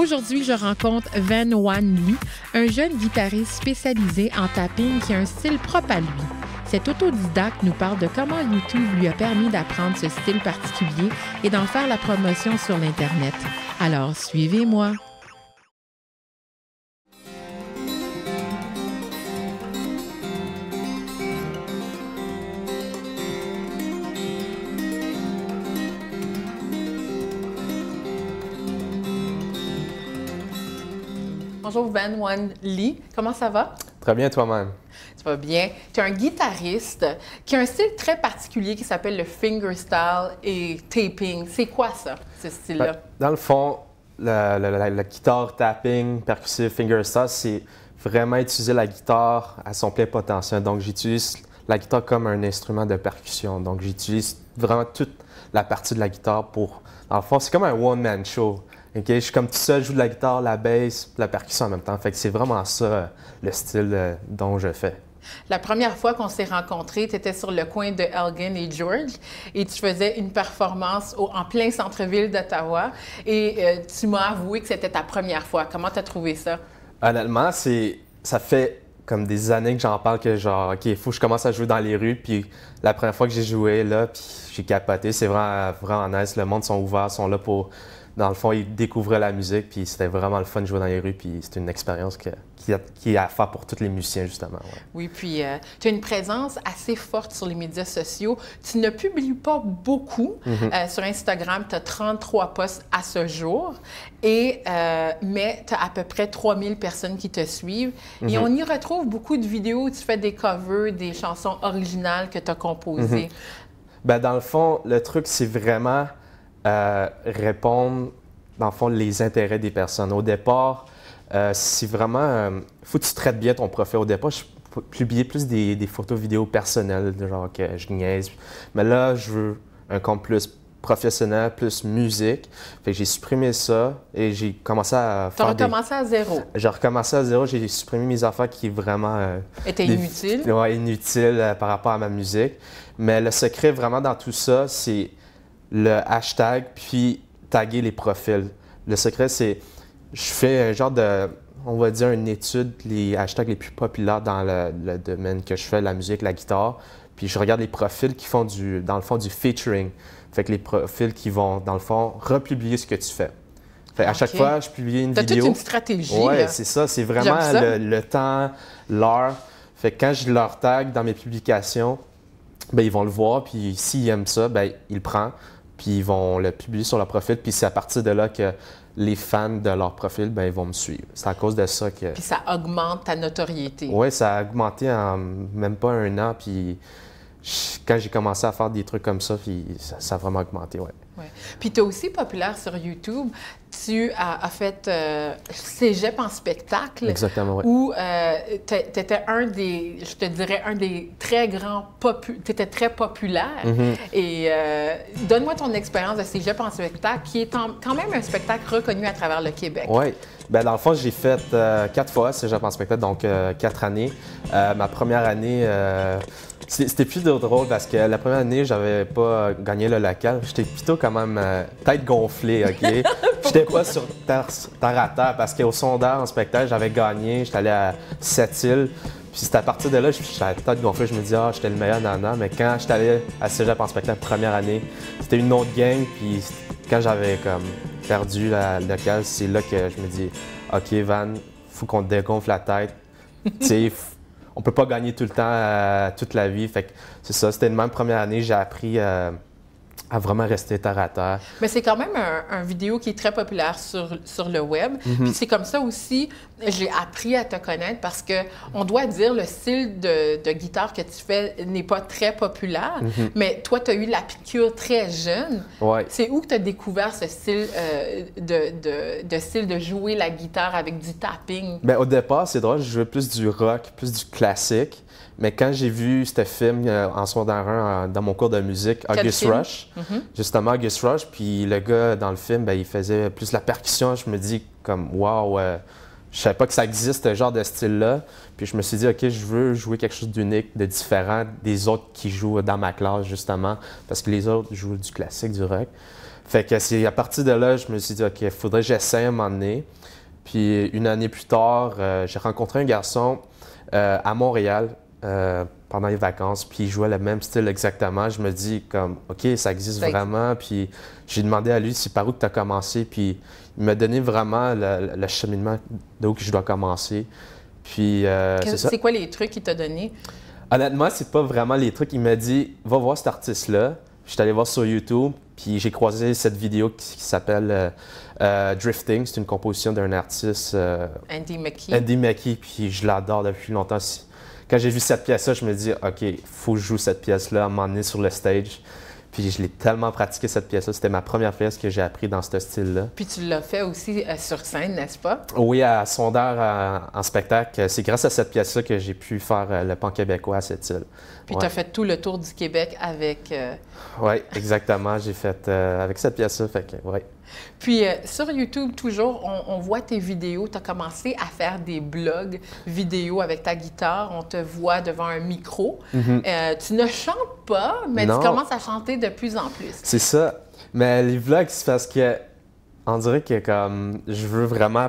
Aujourd'hui, je rencontre Van Wan Lee, un jeune guitariste spécialisé en tapping qui a un style propre à lui. Cet autodidacte nous parle de comment YouTube lui a permis d'apprendre ce style particulier et d'en faire la promotion sur l'Internet. Alors, suivez-moi! Bonjour Van Wan Lee, comment ça va? Très bien toi-même. Ça va bien. Tu es un guitariste qui a un style très particulier qui s'appelle le fingerstyle et taping. C'est quoi ça, ce style-là? Dans le fond, la guitare tapping, percussive, fingerstyle, c'est vraiment utiliser la guitare à son plein potentiel. Donc j'utilise la guitare comme un instrument de percussion. Donc j'utilise vraiment toute la partie de la guitare pour... Dans le fond, c'est comme un one-man show. Okay? Je suis comme tout seul, je joue de la guitare, la bass, la percussion en même temps. Fait que c'est vraiment ça le style dont je fais. La première fois qu'on s'est rencontrés, tu étais sur le coin de Elgin et George et tu faisais une performance en plein centre-ville d'Ottawa et tu m'as avoué que c'était ta première fois. Comment tu as trouvé ça? Honnêtement, ça fait comme des années que j'en parle que genre, OK, il faut que je commence à jouer dans les rues. Puis la première fois que j'ai joué là, puis j'ai capoté. C'est vraiment, vraiment nice. Le monde sont ouverts, sont là pour... Dans le fond, ils découvraient la musique, puis c'était vraiment le fun de jouer dans les rues, puis c'est une expérience qui est à faire pour tous les musiciens, justement. Ouais. Oui, puis tu as une présence assez forte sur les médias sociaux. Tu ne publies pas beaucoup. Sur Instagram, tu as 33 posts à ce jour, mais tu as à peu près 3000 personnes qui te suivent. Et on y retrouve beaucoup de vidéos où tu fais des covers, des chansons originales que tu as composées. Bien, dans le fond, le truc, c'est vraiment... répondre, dans le fond, les intérêts des personnes. Au départ, c'est vraiment... faut que tu traites bien ton profil. Au départ, je publiais plus des photos vidéos personnelles, genre que je niaise. Mais là, je veux un compte plus professionnel, plus musique. Fait que j'ai supprimé ça et j'ai commencé à faire Tu as recommencé à zéro? J'ai recommencé à zéro. J'ai supprimé mes affaires qui vraiment... étaient inutiles? Oui, inutiles par rapport à ma musique. Mais le secret vraiment dans tout ça, c'est le hashtag, puis taguer les profils. Le secret, c'est, je fais un genre de, on va dire, une étude, les hashtags les plus populaires dans le domaine que je fais, la musique, la guitare, puis je regarde les profils qui font dans le fond, du featuring. Fait que les profils qui vont, dans le fond, republier ce que tu fais. Fait à chaque fois, je publie une vidéo. T'as toute une stratégie. Oui, c'est ça. C'est vraiment le temps, l'heure. Fait que quand je leur tag dans mes publications, bien, ils vont le voir, puis s'ils aiment ça, bien, ils le prennent. Puis ils vont le publier sur leur profil. Puis c'est à partir de là que les fans de leur profil, bien, ils vont me suivre. C'est à cause de ça que... Puis ça augmente ta notoriété. Oui, ça a augmenté en même pas un an. Puis quand j'ai commencé à faire des trucs comme ça, puis ça a vraiment augmenté, oui. Ouais. Puis tu es aussi populaire sur YouTube. Tu as fait Cégep en spectacle. Exactement, oui. Où tu étais je te dirais, un des très grands... Tu étais très populaire. Et donne-moi ton expérience de Cégep en spectacle, qui est quand même un spectacle reconnu à travers le Québec. Oui. Bien, dans le fond, j'ai fait 4 fois Cégep en spectacle, donc 4 années. Ma première année... C'était plus drôle parce que la première année, j'avais pas gagné le local. J'étais plutôt quand même tête gonflée, OK? J'étais pas sur terre à terre parce qu'au sondage en spectacle, j'avais gagné. J'étais allé à Sept-Îles. Puis c'est à partir de là, j'étais tête gonflée. Je me disais, j'étais le meilleur nana. Mais quand j'étais allé à Cégep en spectacle première année, c'était une autre gang. Puis quand j'avais comme perdu le local, c'est là que je me dis, OK, Van, faut qu'on te dégonfle la tête. Tu sais, on peut pas gagner tout le temps, toute la vie. Fait que c'est ça, c'était une même première année, j'ai appris à vraiment rester terre à terre. Mais c'est quand même un vidéo qui est très populaire sur le web. Puis c'est comme ça aussi, j'ai appris à te connaître parce que on doit dire le style de guitare que tu fais n'est pas très populaire, mais toi, tu as eu la piqûre très jeune. Ouais. C'est où que tu as découvert ce style de jouer la guitare avec du tapping? Bien, au départ, c'est drôle, je jouais plus du rock, plus du classique. Mais quand j'ai vu ce film en secondaire 1 dans mon cours de musique, August Rush, justement August Rush, puis le gars dans le film, bien, il faisait plus la percussion. Je me dis comme, wow, je savais pas que ça existe, ce genre de style-là. Puis je me suis dit, OK, je veux jouer quelque chose d'unique, de différent des autres qui jouent dans ma classe, justement, parce que les autres jouent du classique, du rock. Fait que c'est à partir de là, je me suis dit, OK, il faudrait que j'essaie à un moment donné. Puis une année plus tard, j'ai rencontré un garçon à Montréal pendant les vacances, puis il jouait le même style exactement. Je me dis comme, OK, ça existe vraiment. Puis j'ai demandé à lui, c'est par où que tu as commencé, puis il m'a donné vraiment le cheminement d'où que je dois commencer. Puis c'est quoi les trucs qu'il t'a donné? Honnêtement, c'est pas vraiment les trucs. Il m'a dit, va voir cet artiste-là. Je suis allé voir sur YouTube, puis j'ai croisé cette vidéo qui s'appelle Drifting. C'est une composition d'un artiste, Andy Mackey. Andy Mackey, puis je l'adore depuis longtemps. Quand j'ai vu cette pièce-là, je me dis, OK, il faut que je joue cette pièce-là à un moment donné sur le stage. Puis je l'ai tellement pratiqué, cette pièce-là. C'était ma première pièce que j'ai appris dans ce style-là. Puis tu l'as fait aussi sur scène, n'est-ce pas? Oui, à Sondheure, en spectacle. C'est grâce à cette pièce-là que j'ai pu faire le pan québécois à cette île. Puis tu as fait tout le tour du Québec avec... Oui, exactement. J'ai fait avec cette pièce-là, fait que, ouais. Puis sur YouTube, toujours, on voit tes vidéos. Tu as commencé à faire des blogs vidéo avec ta guitare. On te voit devant un micro. Tu ne chantes pas, mais tu commences à chanter de plus en plus. C'est ça. Mais les vlogs, c'est parce que on dirait que comme je veux vraiment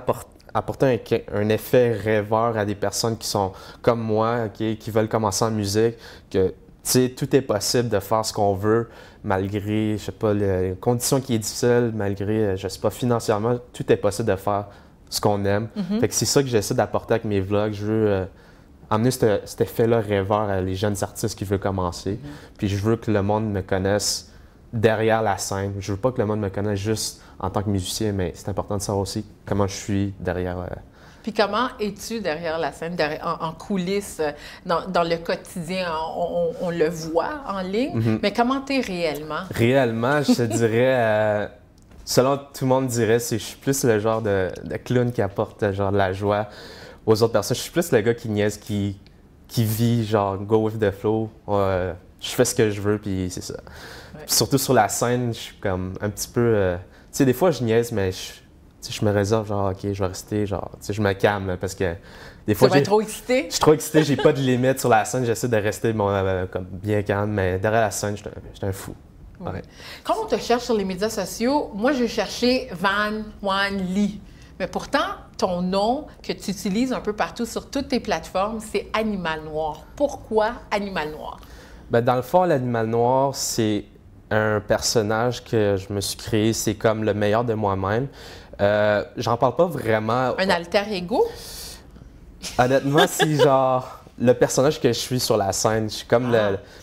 apporter un effet rêveur à des personnes qui sont comme moi, okay, qui veulent commencer en musique, que tu sais, tout est possible de faire ce qu'on veut, malgré, je sais pas, les conditions qui sont difficiles, malgré, je sais pas, financièrement, tout est possible de faire ce qu'on aime. Fait que c'est ça que j'essaie d'apporter avec mes vlogs. Je veux amener cet effet-là rêveur à les jeunes artistes qui veulent commencer. Puis je veux que le monde me connaisse derrière la scène. Je veux pas que le monde me connaisse juste en tant que musicien, mais c'est important de savoir aussi comment je suis derrière. Puis comment es-tu derrière la scène, en coulisses, dans le quotidien? On le voit en ligne, mais comment t'es réellement? Réellement, je te dirais, selon tout le monde dirait, je suis plus le genre de clown qui apporte genre de la joie aux autres personnes. Je suis plus le gars qui niaise, qui vit genre go with the flow. Je fais ce que je veux, puis c'est ça. Ouais. Surtout sur la scène, je suis comme un petit peu... tu sais, des fois, je niaise, mais je me réserve, genre, OK, je vais rester, genre, tu sais, je me calme, là, parce que des fois... Tu vas être trop excité? Je suis trop excité, j'ai pas de limite sur la scène, j'essaie de rester comme bien calme, mais derrière la scène, je suis un fou. Oui. Ouais. Quand on te cherche sur les médias sociaux, moi, je cherchais Van Hoan Lee. Mais pourtant, ton nom que tu utilises un peu partout sur toutes tes plateformes, c'est Animal Noir. Pourquoi Animal Noir? Bien, dans le fond, l'Animal Noir, c'est un personnage que je me suis créé, c'est comme le meilleur de moi-même. J'en parle pas vraiment. Un alter ego? Honnêtement, c'est genre le personnage que je suis sur la scène. Je suis comme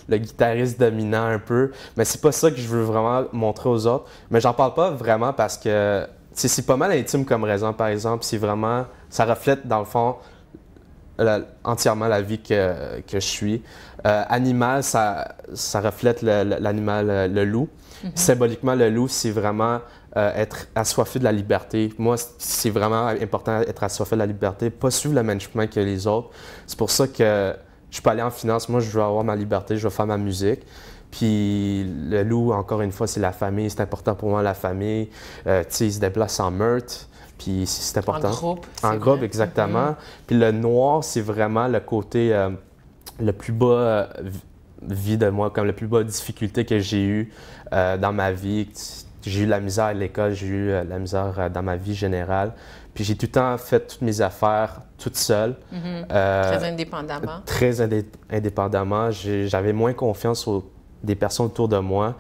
le guitariste dominant un peu, mais c'est pas ça que je veux vraiment montrer aux autres. Mais j'en parle pas vraiment parce que c'est pas mal intime comme raison, par exemple. C'est vraiment, ça reflète dans le fond entièrement la vie que je suis. Animal, ça reflète l'animal, le loup. Symboliquement, le loup, c'est vraiment être assoiffé de la liberté. Moi, c'est vraiment important d'être assoiffé de la liberté, pas suivre le même chemin que les autres. C'est pour ça que je peux aller en finance. Moi, je veux avoir ma liberté, je veux faire ma musique. Puis le loup, encore une fois, c'est la famille. C'est important pour moi, la famille. Tu sais, il se déplace en meute. Puis c'est important. En groupe. En groupe, exactement. Puis le noir, c'est vraiment le côté le plus bas vie de moi, comme le plus bas difficulté que j'ai eu dans ma vie. J'ai eu la misère à l'école, j'ai eu la misère dans ma vie générale. Puis j'ai tout le temps fait toutes mes affaires toute seule. Très indépendamment. Très indépendamment. J'avais moins confiance aux des personnes autour de moi.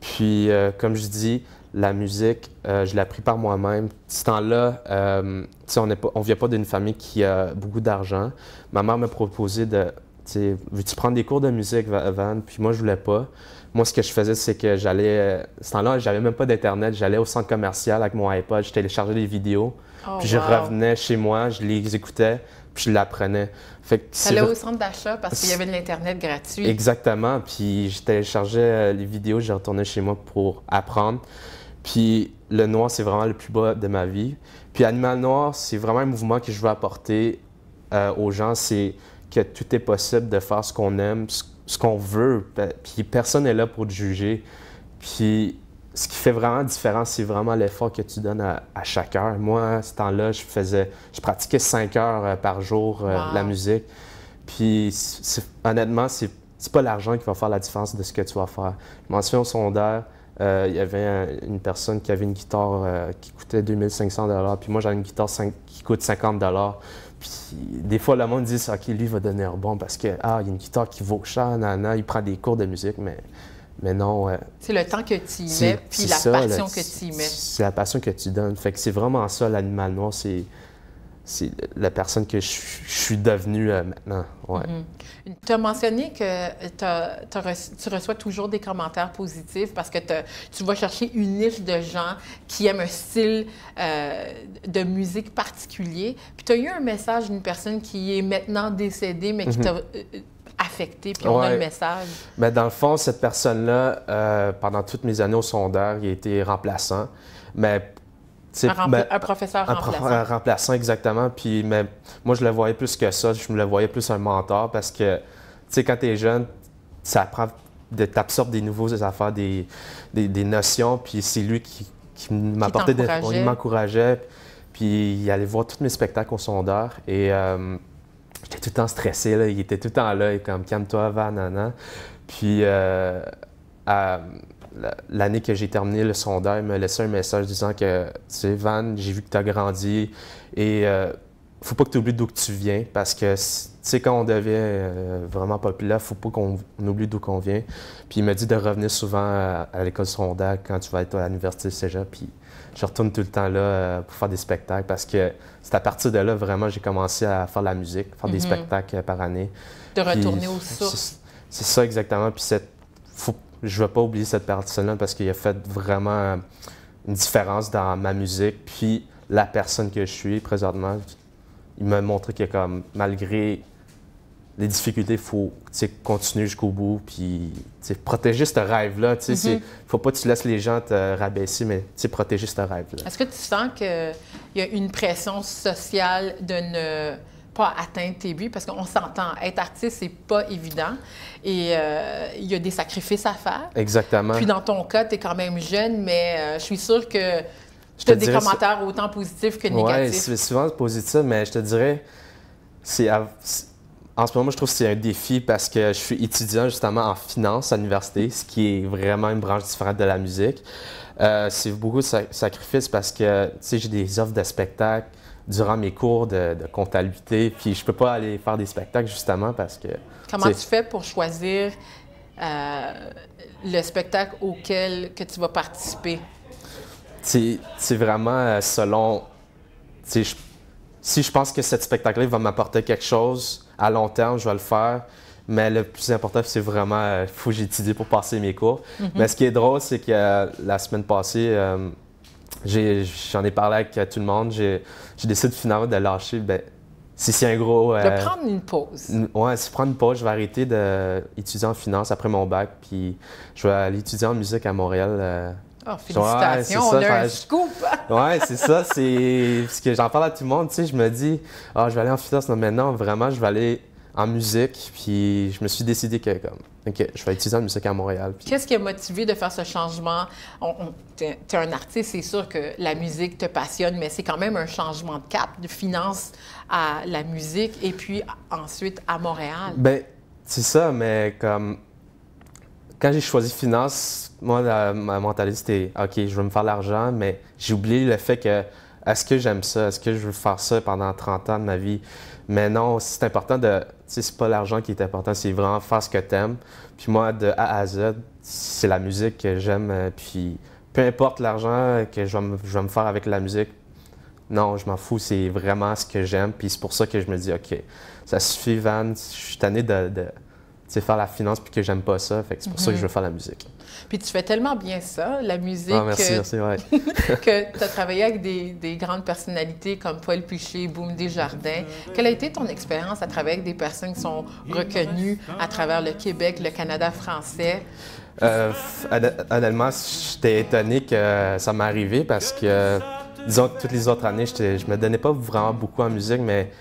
Puis, comme je dis, la musique, je l'ai appris par moi-même. Ce temps-là, on ne vient pas d'une famille qui a beaucoup d'argent. Ma mère m'a proposé de, veux-tu prendre des cours de musique, Van? Puis moi, je voulais pas. Moi, ce que je faisais, c'est que j'allais... ce temps-là, j'avais même pas d'Internet. J'allais au centre commercial avec mon iPod, je téléchargeais des vidéos. Puis je revenais chez moi, je les écoutais, puis je l'apprenais. T'allais au centre d'achat parce qu'il y avait de l'Internet gratuit. Exactement. Puis je téléchargeais les vidéos, je retournais chez moi pour apprendre. Puis le noir, c'est vraiment le plus bas de ma vie. Puis Animal Noir, c'est vraiment un mouvement que je veux apporter aux gens. C'est que tout est possible de faire ce qu'on aime, ce qu'on veut. Puis personne n'est là pour te juger. Puis ce qui fait vraiment la différence, c'est vraiment l'effort que tu donnes à chaque heure. Moi, à ce temps-là, je pratiquais 5 heures par jour la musique. Puis, honnêtement, c'est pas l'argent qui va faire la différence de ce que tu vas faire. Je m'en souviens au secondaire, il y avait une personne qui avait une guitare qui coûtait 2500 $, puis moi, j'avais une guitare qui coûte 50 $. Puis, des fois, le monde dit « OK, lui, il va devenir bon parce que, il y a une guitare qui vaut cher, il prend des cours de musique, mais non. C'est le temps que tu y mets, puis la passion que tu y mets. C'est la passion que tu donnes. Fait que c'est vraiment ça, l'animal noir. C'est la personne que je suis devenue maintenant. Ouais. Tu as mentionné que tu reçois toujours des commentaires positifs parce que tu vas chercher une niche de gens qui aiment un style de musique particulier. Puis tu as eu un message d'une personne qui est maintenant décédée, mais qui t'a affecté, puis on a le message. Bien, dans le fond, cette personne-là, pendant toutes mes années au secondaire, il a été remplaçant. Mais un professeur remplaçant. Un remplaçant, exactement. Puis, mais moi, je le voyais plus que ça. Je me le voyais plus un mentor parce que, tu sais, quand tu es jeune, ça apprend de t'absorber des nouveaux affaires, des notions. Puis c'est lui qui m'apportait des... Il m'encourageait. Puis il allait voir tous mes spectacles au secondaire. Et j'étais tout le temps stressé. Là. Il était tout le temps là. Il était comme « Calme-toi, Van, nana. » Puis l'année que j'ai terminé le secondaire, il m'a laissé un message disant que, tu sais, Van, j'ai vu que tu as grandi et faut pas que tu oublies d'où que tu viens parce que, tu sais, quand on devient vraiment populaire, faut pas qu'on oublie d'où qu'on vient. Puis il m'a dit de revenir souvent à l'école secondaire quand tu vas être à l'université Cégep. Puis je retourne tout le temps là pour faire des spectacles parce que c'est à partir de là, vraiment, j'ai commencé à faire de la musique, faire des spectacles par année. De retourner aux sources. C'est ça exactement. Puis je ne vais pas oublier cette personne-là parce qu'il a fait vraiment une différence dans ma musique. Puis la personne que je suis présentement, il m'a montré que comme, malgré les difficultés, il faut continuer jusqu'au bout. Puis protéger ce rêve-là. Il ne faut pas que tu laisses les gens te rabaisser, mais protéger ce rêve-là. Est-ce que tu sens qu'il y a une pression sociale de ne pas atteindre tes buts, parce qu'on s'entend, être artiste, c'est pas évident et il y a des sacrifices à faire. Exactement. Puis dans ton cas, tu es quand même jeune, mais je suis sûre que tu as des commentaires autant positifs que négatifs. Oui, c'est souvent positif, mais je te dirais, en ce moment, je trouve que c'est un défi parce que je suis étudiant justement en finance à l'université, ce qui est vraiment une branche différente de la musique. C'est beaucoup de sacrifices parce que, tu sais, j'ai des offres de spectacles durant mes cours de comptabilité, puis je peux pas aller faire des spectacles justement parce que... Comment tu fais pour choisir le spectacle auquel que tu vas participer? C'est vraiment selon... Si je pense que cet spectacle-là va m'apporter quelque chose à long terme, je vais le faire. Mais le plus important, c'est vraiment, il faut que j'étudie pour passer mes cours. Mais ce qui est drôle, c'est que la semaine passée, j'en ai parlé avec tout le monde. J'ai décidé finalement de lâcher. Ben, si c'est un gros... de prendre une pause. Oui, si prendre une pause, je vais arrêter d'étudier en finance après mon bac. Puis je vais aller étudier en musique à Montréal. Oh, félicitations, on a un scoop! Oui, c'est ça. C'est parce que j'en parle à tout le monde. Tu sais, je me dis, je vais aller en finance. Non, maintenant, vraiment, je vais aller en musique. Puis je me suis décidé que, OK, je vais étudier en musique à Montréal. Puis... Qu'est-ce qui a motivé de faire ce changement? Tu es un artiste, c'est sûr que la musique te passionne, mais c'est quand même un changement de cap, de finance à la musique et puis ensuite à Montréal. Bien, c'est ça, mais comme... Quand j'ai choisi finance, moi, ma mentalité, c'était OK, je veux me faire de l'argent, mais j'ai oublié le fait que est-ce que j'aime ça? Est-ce que je veux faire ça pendant 30 ans de ma vie? Mais non, c'est important de... Tu sais, c'est pas l'argent qui est important, c'est vraiment faire ce que t'aimes. Puis moi, de A à Z, c'est la musique que j'aime. Puis peu importe l'argent que je vais me faire avec la musique, non, je m'en fous, c'est vraiment ce que j'aime. Puis c'est pour ça que je me dis OK, ça suffit, Van, je suis tanné de faire la finance puis que j'aime pas ça. Fait que c'est pour ça que je veux faire la musique. Puis tu fais tellement bien ça, la musique, merci, ouais. que tu as travaillé avec des grandes personnalités comme Paul Piché, Boum Desjardins. Quelle a été ton expérience à travailler avec des personnes qui sont reconnues à travers le Québec, le Canada français? Honnêtement, j'étais étonné que ça m'est arrivé parce que disons que toutes les autres années, je me donnais pas vraiment beaucoup en musique, mais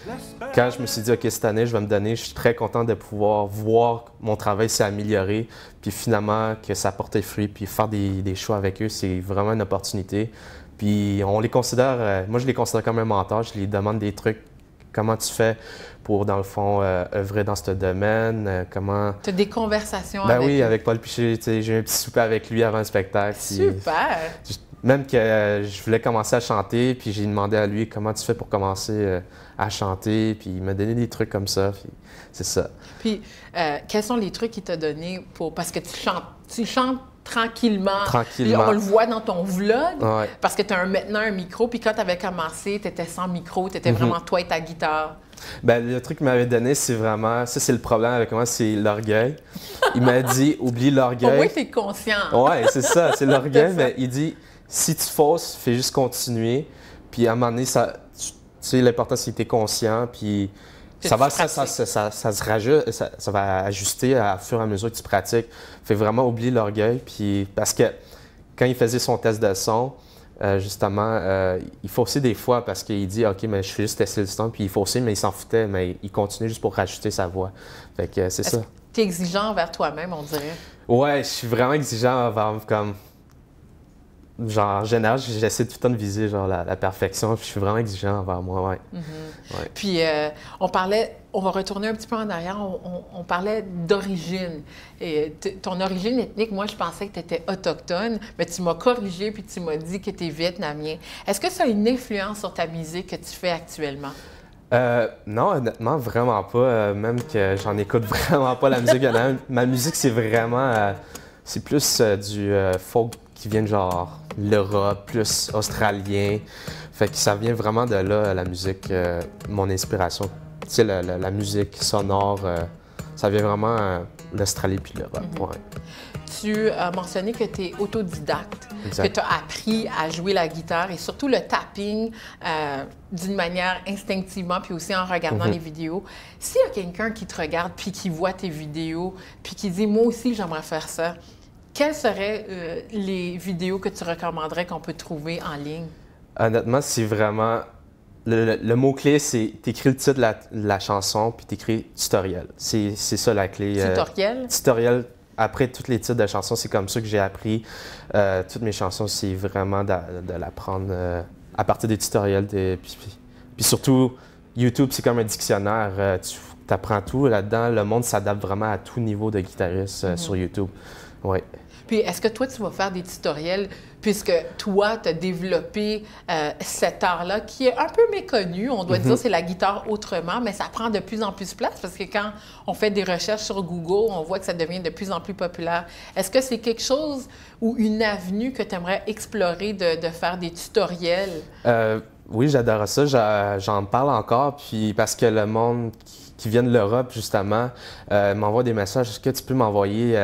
quand je me suis dit, OK, cette année, je vais me donner, je suis très content de pouvoir voir mon travail s'améliorer, puis finalement que ça porte fruit, puis faire des choix avec eux, c'est vraiment une opportunité. Puis on les considère, moi je les considère comme un mentor, je les demande des trucs. Comment tu fais pour, dans le fond, œuvrer dans ce domaine? Comment... Tu as des conversations ben avec oui, eux. avec Paul Piché, j'ai eu un petit souper avec lui avant le spectacle. Super! Même que je voulais commencer à chanter, puis j'ai demandé à lui comment tu fais pour commencer à chanter, puis il m'a donné des trucs comme ça, puis c'est ça. Puis, quels sont les trucs qu'il t'a donné pour... Parce que tu chantes tranquillement. Tranquillement. On le voit dans ton vlog, Ouais. parce que tu as maintenant un micro, puis quand tu avais commencé, tu étais sans micro, tu étais vraiment toi et ta guitare. Ben, le truc qu'il m'avait donné, c'est vraiment... Ça, c'est le problème avec moi, c'est l'orgueil. Il m'a dit, oublie l'orgueil. Au moins, tu es conscient. Ouais, c'est ça, c'est l'orgueil, C'est ça. mais il dit, si tu fausses, fais juste continuer, puis à un moment donné, tu sais, l'important, c'est que tu es conscient, puis Que ça tu va, pratiques. se rajoute, ça va ajuster à fur et à mesure que tu pratiques. Fait vraiment oublier l'orgueil, puis parce que quand il faisait son test de son, justement, il faussait des fois parce qu'il dit « OK, mais je fais juste tester le son », puis il faussait, mais il s'en foutait, mais il continuait juste pour rajouter sa voix. Fait que c'est ça. Tu es exigeant envers toi-même, on dirait. Ouais, je suis vraiment exigeant envers, comme... Genre, en général, j'essaie tout le temps de viser genre, la perfection, puis je suis vraiment exigeant envers moi, ouais. Ouais. Puis, on va retourner un petit peu en arrière, on parlait d'origine. Et ton origine ethnique, moi, je pensais que tu étais autochtone, mais tu m'as corrigé puis tu m'as dit que tu es vietnamien. Est-ce que ça a une influence sur ta musique que tu fais actuellement? Non, honnêtement, vraiment pas. Même que j'en écoute vraiment pas la musique vietnamienne. Ma musique, c'est vraiment... c'est plus du folk qui vient de genre l'Europe, plus australien. Fait que ça vient vraiment de là, la musique, mon inspiration. Tu sais, la musique sonore, ça vient vraiment de l'Australie puis l'Europe, ouais. Tu as mentionné que tu es autodidacte, Exact. que tu as appris à jouer la guitare et surtout le tapping d'une manière instinctivement, puis aussi en regardant les vidéos. S'il y a quelqu'un qui te regarde, puis qui voit tes vidéos, puis qui dit « Moi aussi, j'aimerais faire ça », quelles seraient les vidéos que tu recommanderais qu'on peut trouver en ligne? Honnêtement, c'est vraiment... Le mot-clé, c'est t'écris le titre de la chanson, puis t'écris tutoriel. C'est ça la clé. Tutoriel? Tutoriel. Après tous les titres de chansons, c'est comme ça que j'ai appris. Toutes mes chansons, c'est vraiment de l'apprendre à partir des tutoriels. Puis surtout, YouTube, c'est comme un dictionnaire. Tu apprends tout là-dedans. Le monde s'adapte vraiment à tout niveau de guitariste sur YouTube. Ouais. Puis, est-ce que toi, tu vas faire des tutoriels, puisque toi, tu as développé cet art-là, qui est un peu méconnu, on doit dire c'est la guitare autrement, mais ça prend de plus en plus de place, parce que quand on fait des recherches sur Google, on voit que ça devient de plus en plus populaire. Est-ce que c'est quelque chose ou une avenue que tu aimerais explorer de faire des tutoriels? Oui, j'adore ça. J'en parle encore, puis parce que le monde qui vient de l'Europe, justement, m'envoie des messages. Est-ce que tu peux m'envoyer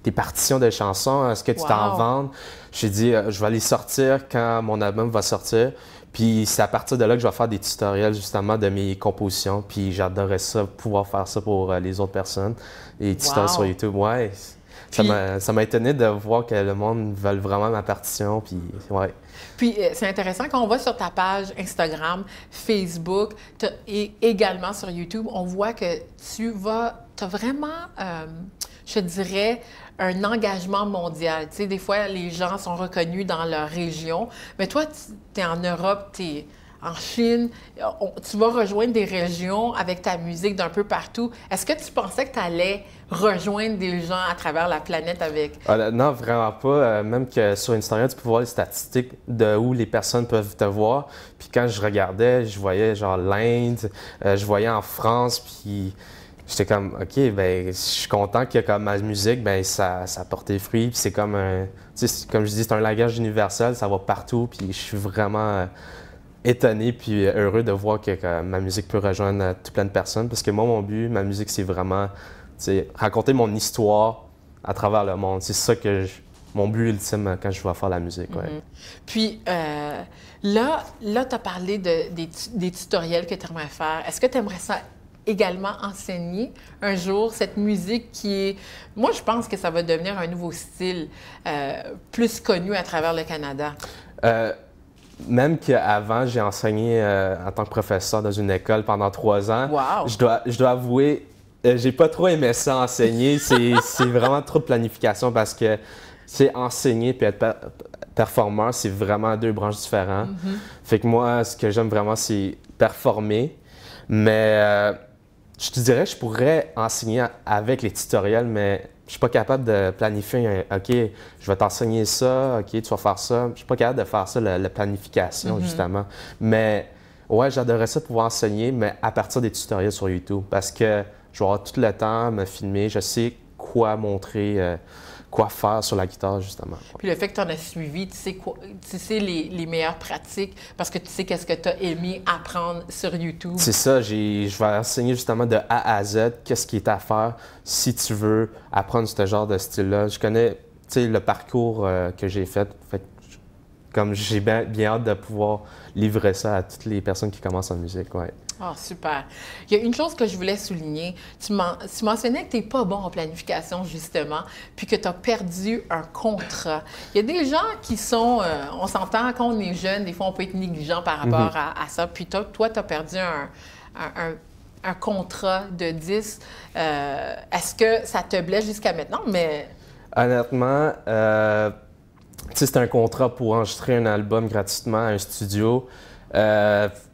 tes partitions de chansons? Est-ce que tu t'en vends? J'ai dit, je vais les sortir quand mon album va sortir. Puis c'est à partir de là que je vais faire des tutoriels, justement, de mes compositions. Puis j'adorerais ça, pouvoir faire ça pour les autres personnes. Des tutoriels sur YouTube, ouais. Ça m'a étonné de voir que le monde veut vraiment ma partition, puis ouais. Puis c'est intéressant, quand on va sur ta page Instagram, Facebook et également sur YouTube, on voit que tu as vraiment, je dirais, un engagement mondial. Tu sais, des fois, les gens sont reconnus dans leur région, mais toi, tu es en Europe, tu es en Chine, tu vas rejoindre des régions avec ta musique d'un peu partout. Est-ce que tu pensais que tu allais rejoindre des gens à travers la planète avec? Non, vraiment pas. Même que sur Instagram, tu peux voir les statistiques de où les personnes peuvent te voir. Puis quand je regardais, je voyais genre l'Inde, je voyais en France, puis j'étais comme, OK, ben je suis content que comme ma musique, ben ça a porté fruit. Puis c'est comme tu sais, comme je dis, c'est un langage universel, ça va partout. Puis je suis vraiment étonné puis heureux de voir que ma musique peut rejoindre tout plein de personnes. Parce que moi, mon but, ma musique, c'est vraiment raconter mon histoire à travers le monde. C'est ça que mon but ultime quand je vais faire la musique. Ouais. Puis là tu as parlé des tutoriels que tu aimerais faire. Est-ce que tu aimerais ça également enseigner un jour cette musique qui est... Moi, je pense que ça va devenir un nouveau style plus connu à travers le Canada. même qu'avant, j'ai enseigné en tant que professeur dans une école pendant 3 ans. Wow. Je dois avouer, j'ai pas trop aimé ça enseigner. C'est vraiment trop de planification parce que c'est enseigner puis être performeur, c'est vraiment 2 branches différentes. Fait que moi, ce que j'aime vraiment, c'est performer. Mais je te dirais que je pourrais enseigner avec les tutoriels, mais je suis pas capable de planifier OK, je vais t'enseigner ça, OK, tu vas faire ça. Je suis pas capable de faire ça, la planification, justement. Mais ouais, j'adorerais ça pouvoir enseigner, mais à partir des tutoriels sur YouTube, parce que je vais avoir tout le temps, me filmer, je sais quoi montrer, quoi faire sur la guitare, justement. Puis le fait que tu en as suivi, tu sais les meilleures pratiques parce que tu sais qu'est-ce que tu as aimé apprendre sur YouTube. C'est ça, je vais enseigner justement de A à Z qu'est-ce qui est à faire si tu veux apprendre ce genre de style-là. Je connais, tu sais, le parcours que j'ai fait comme j'ai bien hâte de pouvoir livrer ça à toutes les personnes qui commencent en musique, ouais. Ah, super. Il y a une chose que je voulais souligner. Tu mentionnais que tu n'es pas bon en planification, justement, puis que tu as perdu un contrat. Il y a des gens qui sont, on s'entend quand on est jeune, des fois on peut être négligent par rapport à ça. Puis toi, tu as perdu un contrat de 10. Est-ce que ça te blesse jusqu'à maintenant? Mais... Honnêtement, tu sais, c'était un contrat pour enregistrer un album gratuitement à un studio.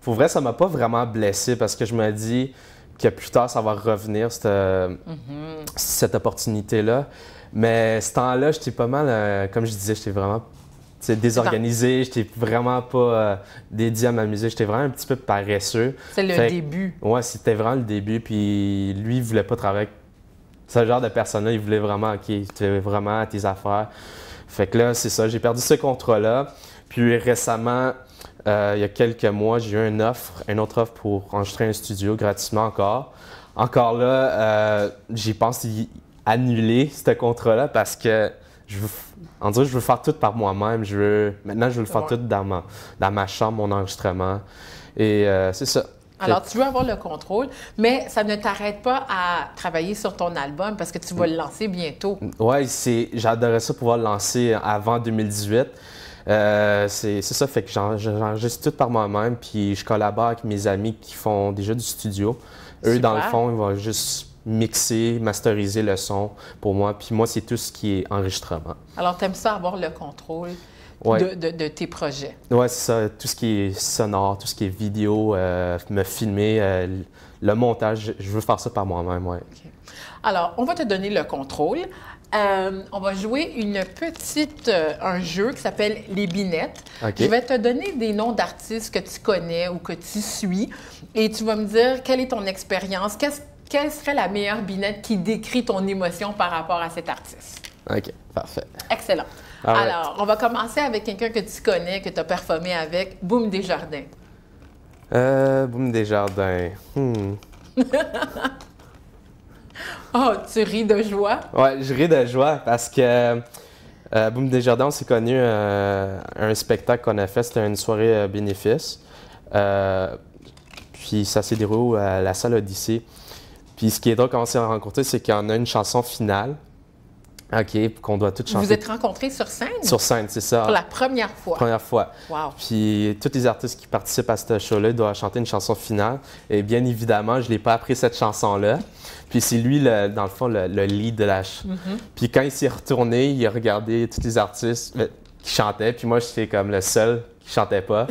Pour vrai, ça m'a pas vraiment blessé parce que je me dis que plus tard, ça va revenir, cette opportunité-là. Mais ce temps-là, j'étais pas mal, comme je disais, j'étais vraiment désorganisé, j'étais vraiment pas dédié à ma musique, j'étais vraiment un petit peu paresseux. C'est le début. Ouais, c'était vraiment le début. Puis lui, il voulait pas travailler avec ce genre de personne-là. Il voulait vraiment, OK, tu fais vraiment tes affaires. Fait que là, c'est ça, j'ai perdu ce contrat-là. Puis récemment, il y a quelques mois, j'ai eu une autre offre pour enregistrer un studio gratuitement encore. Encore là, j'y pense annuler ce contrat-là parce que je veux faire tout par moi-même. Maintenant, je veux le faire tout dans ma chambre, mon enregistrement. Et c'est ça. Alors, tu veux avoir le contrôle, mais ça ne t'arrête pas à travailler sur ton album parce que tu vas le lancer bientôt. Oui, j'adorerais ça pouvoir le lancer avant 2018. C'est ça, fait que j'enregistre tout par moi-même, puis je collabore avec mes amis qui font déjà du studio. Eux, Super. dans le fond, ils vont juste mixer, masteriser le son pour moi, puis moi, c'est tout ce qui est enregistrement. Alors, tu aimes ça avoir le contrôle de tes projets? Oui, c'est ça, tout ce qui est sonore, tout ce qui est vidéo, me filmer, le montage, je veux faire ça par moi-même, oui. Okay. Alors, on va te donner le contrôle. On va jouer un jeu qui s'appelle Les Binettes. Okay. Je vais te donner des noms d'artistes que tu connais ou que tu suis et tu vas me dire quelle est ton expérience, quelle serait la meilleure binette qui décrit ton émotion par rapport à cet artiste. OK, parfait. Excellent. Right. Alors, on va commencer avec quelqu'un que tu connais, que tu as performé avec, Boom Desjardins. Boom Desjardins. Oh, tu ris de joie? Ouais, je ris de joie parce que Boom Desjardins, on s'est connu à un spectacle qu'on a fait, c'était une soirée bénéfice. Puis ça s'est déroulé à la salle Odyssée. Puis ce qui est drôle quand on s'est rencontrés, c'est qu'il y en a une chanson finale. OK, qu'on doit toutes chanter. Vous êtes rencontrés sur scène? Sur scène, c'est ça. Pour la première fois? Première fois. Wow. Puis tous les artistes qui participent à ce show-là doivent chanter une chanson finale. Et bien évidemment, je n'ai pas appris cette chanson-là. Puis c'est lui, dans le fond, le lead de la Puis quand il s'est retourné, il a regardé tous les artistes qui chantaient. Puis moi, j'étais comme le seul qui chantait pas.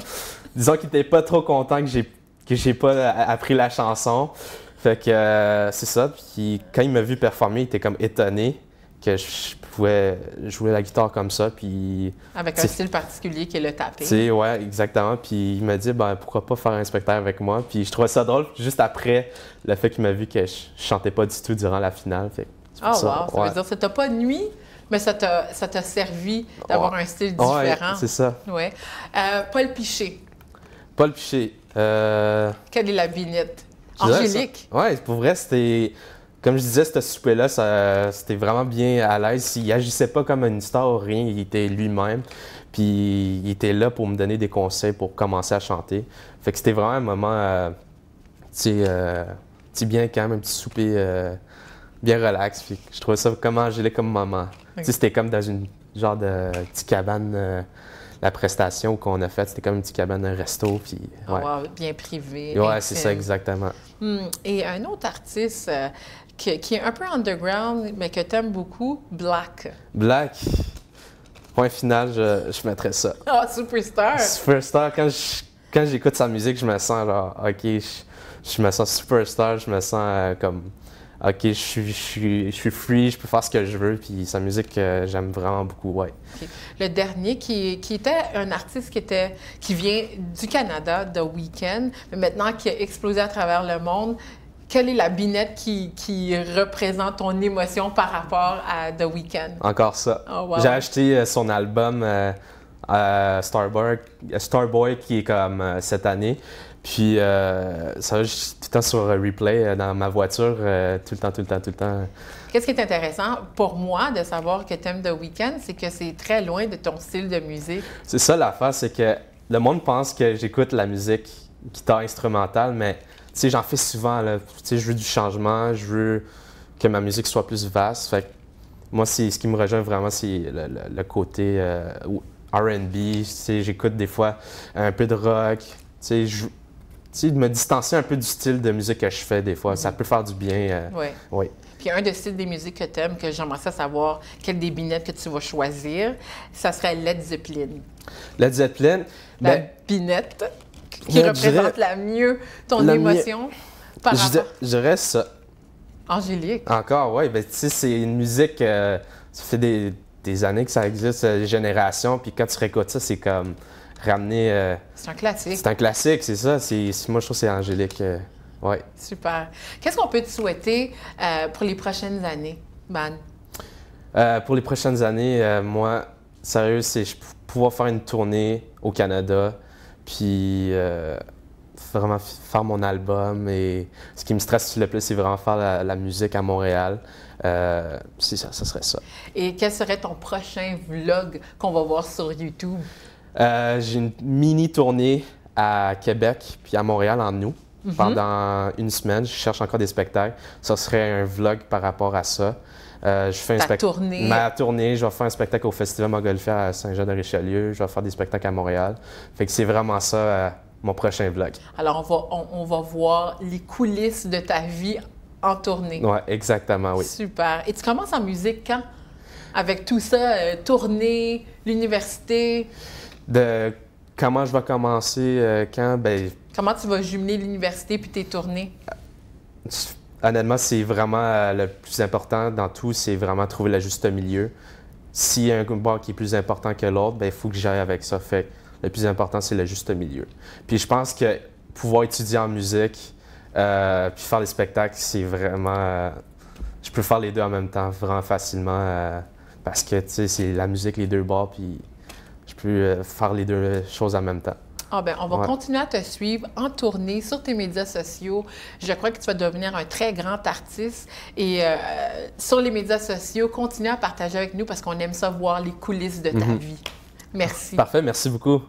Disons qu'il n'était pas trop content que j'ai pas appris la chanson. Fait que c'est ça. Puis quand il m'a vu performer, il était comme étonné que je pouvais jouer la guitare comme ça. Puis, avec un style particulier qui est le tapping. Tu sais, ouais, exactement. Puis il m'a dit, ben pourquoi pas faire un spectacle avec moi. Puis je trouvais ça drôle juste après le fait qu'il m'a vu que je chantais pas du tout durant la finale. Fait, wow, ça veut dire que ça t'a pas nuit, mais ça t'a servi d'avoir un style différent. Ouais, c'est ça. Ouais. Paul Piché. Paul Piché. Quelle est la binette? Angélique. Oui, pour vrai, c'était... Comme je disais, ce souper-là, c'était vraiment bien à l'aise. Il agissait pas comme une star ou rien, il était lui-même. Puis il était là pour me donner des conseils pour commencer à chanter. Fait que c'était vraiment un moment, bien calme, un petit souper bien relax. Puis je trouvais ça comme Angélique comme moment. Okay. C'était comme dans une genre de petite cabane la prestation qu'on a faite. C'était comme une petite cabane, un resto. Puis, ouais. Wow, bien privé. Ouais, c'est ça, exactement. Et un autre artiste qui est un peu underground, mais que tu aimes beaucoup, Black. Black, point final, je mettrais ça. Ah, Superstar! Superstar, quand j'écoute sa musique, je me sens genre, OK, je me sens superstar, je me sens comme, OK, je suis free, je peux faire ce que je veux, puis sa musique, j'aime vraiment beaucoup, ouais. Okay. Le dernier, qui était un artiste qui vient du Canada, The Weeknd, mais maintenant qui a explosé à travers le monde, quelle est la binette qui représente ton émotion par rapport à The Weeknd? Encore ça. Oh, wow. J'ai acheté son album Starboy qui est comme cette année. Puis ça, je suis tout le temps sur replay dans ma voiture, tout le temps. Qu'est-ce qui est intéressant pour moi de savoir que tu aimes The Weeknd, c'est que c'est très loin de ton style de musique. C'est ça l'affaire, c'est que le monde pense que j'écoute la musique guitare instrumentale, mais tu sais, j'en fais souvent, là. Tu sais, je veux du changement, je veux que ma musique soit plus vaste. Fait que moi, ce qui me rejoint vraiment, c'est le côté R&B. Tu sais, j'écoute des fois un peu de rock. Tu sais, me distancer un peu du style de musique que je fais des fois. Ça peut faire du bien. Oui. Oui. Puis un des styles des musiques que tu aimes, que j'aimerais savoir quelle des binettes que tu vas choisir, ça serait Led Zeppelin. Led Zeppelin, la binette qui représente la mieux ton émotion par rapport... Je dirais ça. Angélique. Encore, oui. Ben, tu sais, c'est une musique... ça fait des années que ça existe, des générations. Puis quand tu réécoutes ça, c'est comme ramener... c'est un classique. C'est un classique, c'est ça. Moi, je trouve que c'est Angélique. Ouais. Super. Qu'est-ce qu'on peut te souhaiter pour les prochaines années, Ban? Pour les prochaines années, moi, sérieux, c'est pouvoir faire une tournée au Canada, puis vraiment faire mon album. Et ce qui me stresse le plus, c'est vraiment faire la musique à Montréal. C'est ça, ça serait ça. Et quel serait ton prochain vlog qu'on va voir sur YouTube? J'ai une mini tournée à Québec puis à Montréal en août. Pendant une semaine, je cherche encore des spectacles. Ça serait un vlog par rapport à ça. Je fais ma tournée, je vais faire un spectacle au Festival Montgolfière à Saint-Jean-de-Richelieu. Je vais faire des spectacles à Montréal. Fait que c'est vraiment ça, mon prochain vlog. Alors, on va voir les coulisses de ta vie en tournée. Oui, exactement, oui. Super. Et tu commences en musique quand? Avec tout ça, tournée, l'université? Comment je vais commencer, quand? Ben, comment tu vas jumeler l'université puis tes tournées? Honnêtement, c'est vraiment le plus important dans tout, c'est vraiment trouver le juste milieu. S'il y a un bar qui est plus important que l'autre, ben il faut que j'aille avec ça. Fait que le plus important, c'est le juste milieu. Puis je pense que pouvoir étudier en musique puis faire des spectacles, c'est vraiment... je peux faire les deux en même temps, vraiment facilement, parce que, tu sais, c'est la musique, les deux bars, puis je peux faire les deux choses en même temps. Ah ben, on va continuer à te suivre en tournée sur tes médias sociaux. Je crois que tu vas devenir un très grand artiste. Et sur les médias sociaux, continue à partager avec nous parce qu'on aime ça voir les coulisses de ta vie. Merci. Parfait, merci beaucoup.